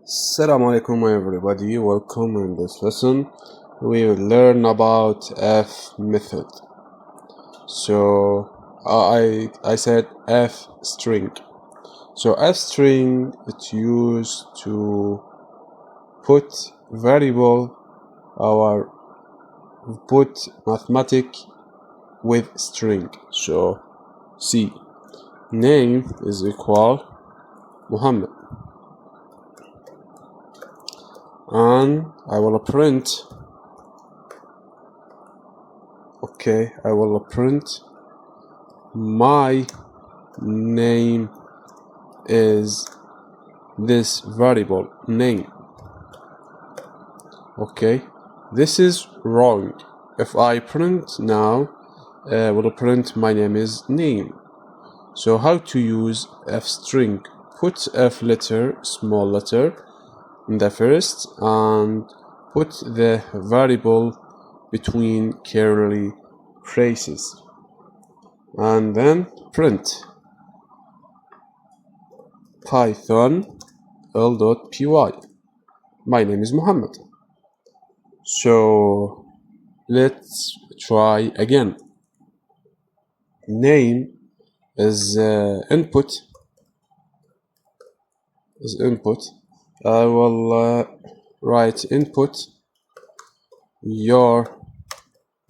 Assalamu alaikum everybody, welcome in this lesson. We will learn about F method. So I said F string. So F string it's used to put variable or put mathematic with string. So see, name is equal Muhammad. And I will print my name is this variable name. This is wrong. If I print now, I will print my name is name. So how to use F string? Put F letter, small letter, in the first and put the variable between curly braces and then print python l.py. My name is Muhammad. So let's try again. Name is input. I will write input your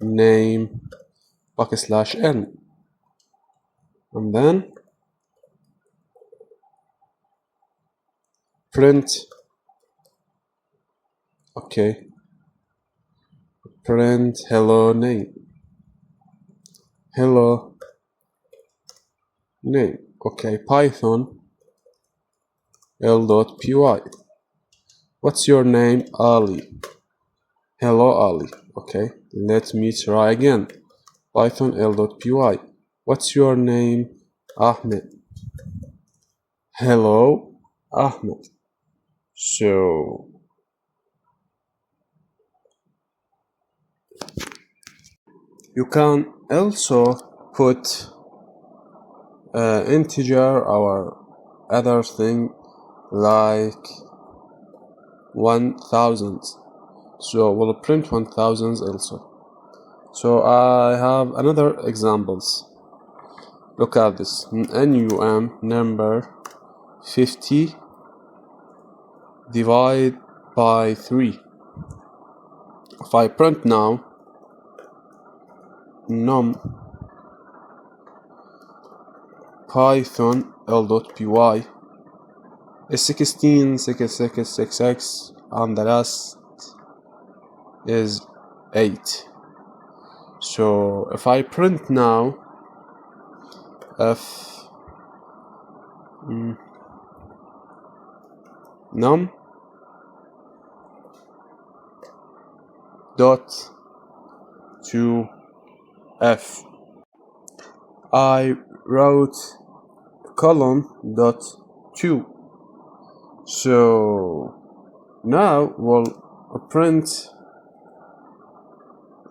name \n and then print print hello name. Python l.py. What's your name? Ali. Hello Ali. Let me try again. Python l.py. What's your name? Ahmed. Hello Ahmed. So you can also put integer or other thing like 1000. So we'll print 1000 also. So I have another examples. Look at this. NUM number 50 divide by 3. If I print now num python l.py is 16, 6x, and the last is 8. So if I print now f num dot to f, I wrote column dot 2. So now we'll print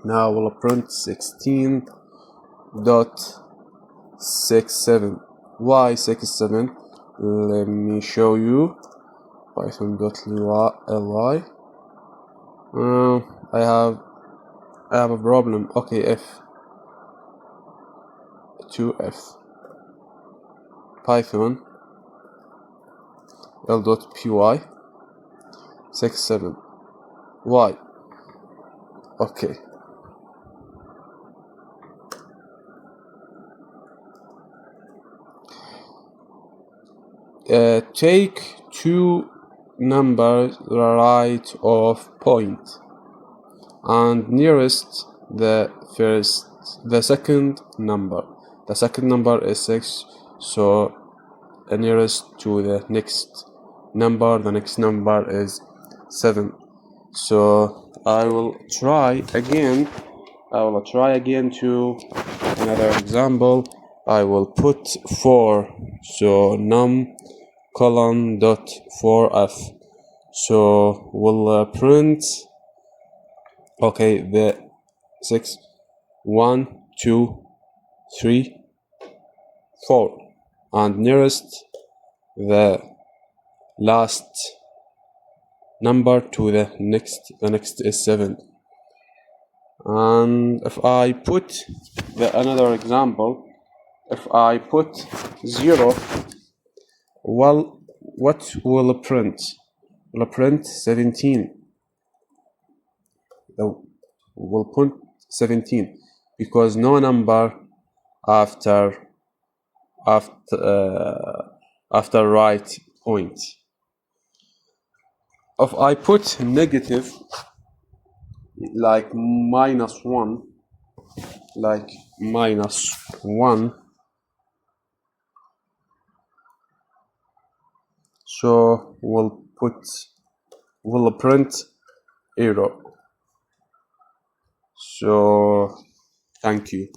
16.67. Why 67? Let me show you. Python.ly. I have a problem. F Python l.py 67. Why? Take two numbers right of point and nearest the second number. The second number is 6, so the nearest to the next number, the next number is 7. So I will try again to another example. I will put 4, so num column dot 4f. So we'll print the 6, 1, 2, 3, 4, and nearest the last number to the next is 7. And if I put another example, if I put 0, well, what will it print? Will it print 17? Will print 17 because no number after right point. If I put negative, like -1, so we'll print error. So thank you.